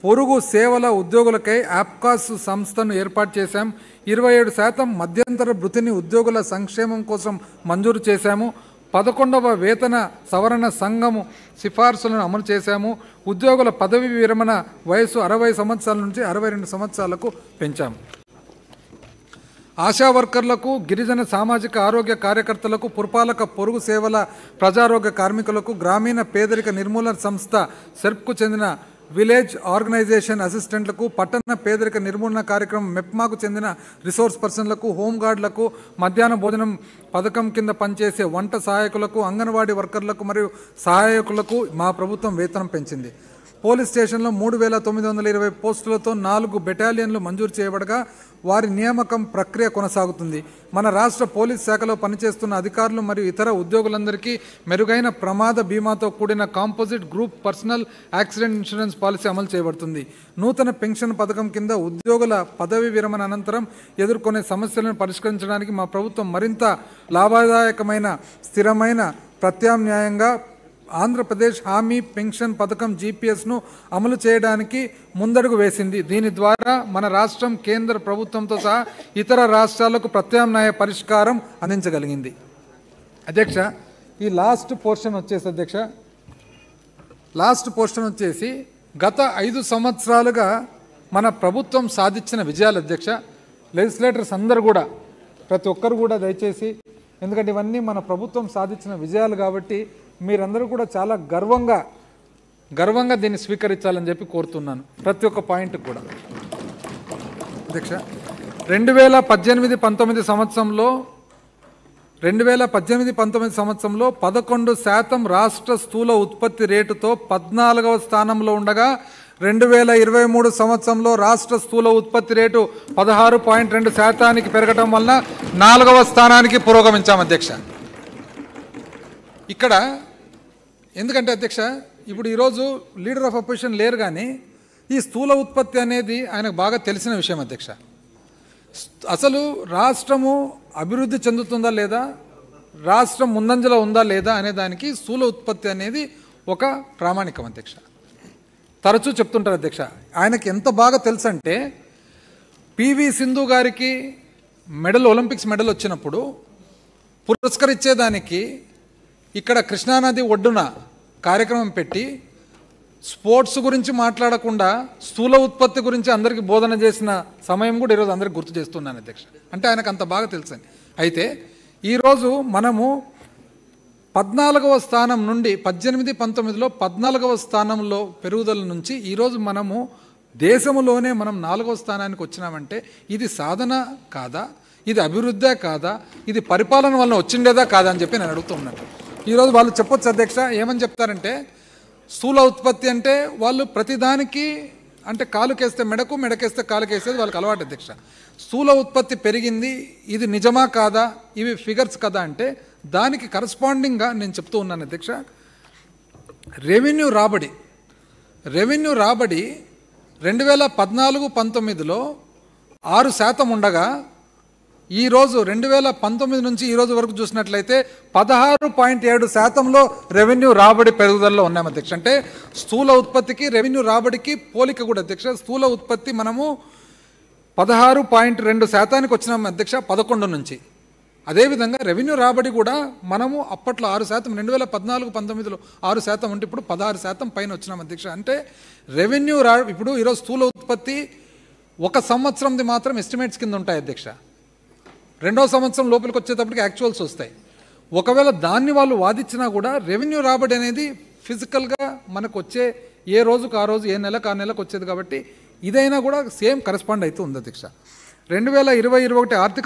పొరుగు సేవల ఉద్యోగులకై ఆప్కాస్ సంస్థను ఏర్పాటు చేశాం. 27% మధ్యంతర భృతిని ఉద్యోగుల సంక్షేమం కోసం మంజూరు చేశాము. 11వ వేతన సవరణ సంఘము సిఫార్సులను అమలు చేశాము. ఉద్యోగుల పదవి విరమణ వయసు 60 సంవత్సరాల నుంచి 62 సంవత్సరాలకు పెంచాము. ఆశా వర్కర్లకు, గిరిజన సామాజిక ఆరోగ్య కార్యకర్తలకు, పురపాలక పొరుగు సేవల ప్రజారోగ్య కార్మికులకు, గ్రామీణ పేదరిక నిర్మూలన సంస్థ సెర్ప్కు చెందిన విలేజ్ ఆర్గనైజేషన్ అసిస్టెంట్లకు, పట్టణ పేదరిక నిర్మూలన కార్యక్రమం మెప్మాకు చెందిన రిసోర్స్ పర్సన్లకు, హోంగార్డులకు, మధ్యాహ్న భోజనం పథకం కింద పనిచేసే వంట సహాయకులకు, అంగన్వాడీ వర్కర్లకు మరియు సహాయకులకు మా ప్రభుత్వం వేతనం పెంచింది. పోలీస్ స్టేషన్లో 3,920 పోస్టులతో 4 బెటాలియన్లు మంజూరు చేయబడగా వారి నియామకం ప్రక్రియ కొనసాగుతుంది. మన రాష్ట్ర పోలీస్ శాఖలో పనిచేస్తున్న అధికారులు మరియు ఇతర ఉద్యోగులందరికీ మెరుగైన ప్రమాద బీమాతో కూడిన composite group personal accident insurance policy అమలు చేయబడుతుంది. నూతన పెన్షన్ పథకం కింద ఉద్యోగుల పదవి విరమణ అనంతరం ఎదుర్కొనే సమస్యలను పరిష్కరించడానికి మా ప్రభుత్వం మరింత లాభదాయకమైన, స్థిరమైన ప్రత్యామ్నాయంగా ఆంధ్రప్రదేశ్ హామీ పెన్షన్ పథకం జీపీఎస్ను అమలు చేయడానికి ముందడుగు వేసింది. దీని ద్వారా మన రాష్ట్రం కేంద్ర ప్రభుత్వంతో సహా ఇతర రాష్ట్రాలకు ప్రత్యామ్నాయ పరిష్కారం అందించగలిగింది. అధ్యక్ష, ఈ లాస్ట్ పోర్షన్ వచ్చేసి గత 5 సంవత్సరాలుగా మన ప్రభుత్వం సాధించిన విజయాలు. అధ్యక్ష, లెజిస్లేటర్స్ అందరూ కూడా, ప్రతి ఒక్కరు కూడా దయచేసి, ఎందుకంటే ఇవన్నీ మన ప్రభుత్వం సాధించిన విజయాలు కాబట్టి మీరందరూ కూడా చాలా గర్వంగా దీన్ని స్వీకరించాలని చెప్పి కోరుతున్నాను, ప్రతి ఒక్క పాయింట్ కూడా. అధ్యక్ష, 2018-19 సంవత్సరంలో 11% రాష్ట్ర స్థూల ఉత్పత్తి రేటుతో 14వ స్థానంలో ఉండగా 2023 సంవత్సరంలో రాష్ట్ర స్థూల ఉత్పత్తి రేటు 16.2% పెరగడం వలన 4వ స్థానానికి పురోగమించాం. అధ్యక్ష, ఇక్కడ ఎందుకంటే అధ్యక్ష, ఇప్పుడు ఈరోజు లీడర్ ఆఫ్ అపోజిషన్ లేరు, కానీ ఈ స్థూల ఉత్పత్తి అనేది ఆయనకు బాగా తెలిసిన విషయం. అధ్యక్ష, అసలు రాష్ట్రము అభివృద్ధి చెందుతుందా లేదా, రాష్ట్రం ముందంజలో ఉందా లేదా అనే దానికి స్థూల ఉత్పత్తి అనేది ఒక ప్రామాణికం. అధ్యక్ష, తరచూ చెప్తుంటారు. అధ్యక్ష, ఆయనకి ఎంత బాగా తెలుసు అంటే, పివి సింధు గారికి ఒలింపిక్స్ మెడల్ వచ్చినప్పుడు పురస్కరించేదానికి ఇక్కడ కృష్ణానది ఒడ్డున కార్యక్రమం పెట్టి స్పోర్ట్స్ గురించి మాట్లాడకుండా స్థూల ఉత్పత్తి గురించి అందరికీ బోధన చేసిన సమయం కూడా ఈరోజు అందరికీ గుర్తు చేస్తున్నాను. అధ్యక్ష, అంటే ఆయనకు అంత బాగా తెలుసని. అయితే ఈరోజు మనము 14వ స్థానం నుండి 18-19లో 14వ స్థానంలో పెరుగుదల నుంచి ఈరోజు మనము దేశంలోనే మనం 4వ స్థానానికి వచ్చినామంటే ఇది సాధన కాదా, ఇది అభివృద్ధే కాదా, ఇది పరిపాలన వలన వచ్చిండేదా కాదా అని చెప్పి నేను అడుగుతున్నాను. ఈరోజు వాళ్ళు చెప్పొచ్చు. అధ్యక్ష, ఏమని చెప్తారంటే, స్థూల ఉత్పత్తి అంటే వాళ్ళు ప్రతిదానికి అంటే కాలుకేస్తే మెడకు, మెడకేస్తే కాలుకేసేది వాళ్ళకి అలవాటు. అధ్యక్ష, స్థూల ఉత్పత్తి పెరిగింది, ఇది నిజమా కాదా, ఇవి ఫిగర్స్ కదా అంటే దానికి కరస్పాండింగ్గా నేను చెప్తూ ఉన్నాను. అధ్యక్ష, రెవెన్యూ రాబడి 2014-19లో 6% ఉండగా ఈరోజు 2019 నుంచి ఈరోజు వరకు చూసినట్లయితే 16.7%లో రెవెన్యూ రాబడి పెరుగుదలలో ఉన్నాం. అధ్యక్ష, అంటే స్థూల ఉత్పత్తికి రెవెన్యూ రాబడికి పోలిక కూడా. అధ్యక్ష, స్థూల ఉత్పత్తి మనము 16.2%కి వచ్చినాం. అధ్యక్ష, 11 నుంచి. అదేవిధంగా రెవెన్యూ రాబడి కూడా మనము అప్పట్లో 6%, 2014-19లో 6% ఉంటే ఇప్పుడు 16% పైన వచ్చినాం. అధ్యక్ష, అంటే రెవెన్యూ ఇప్పుడు ఈరోజు స్థూల ఉత్పత్తి 1 సంవత్సరంది మాత్రం ఎస్టిమేట్స్ కింద ఉంటాయి. అధ్యక్ష, 2వ సంవత్సరం లోపలికి వచ్చేటప్పటికి యాక్చువల్స్ వస్తాయి. ఒకవేళ దాన్ని వాళ్ళు వాదించినా కూడా రెవెన్యూ రాబడి అనేది ఫిజికల్గా మనకు వచ్చే ఏ రోజుకు ఆ రోజు, ఏ నెలకు ఆ నెలకు వచ్చేది కాబట్టి ఇదైనా కూడా సేమ్ కరెస్పాండ్ అవుతూ ఉంది. అధ్యక్ష, 2020-21 ఆర్థిక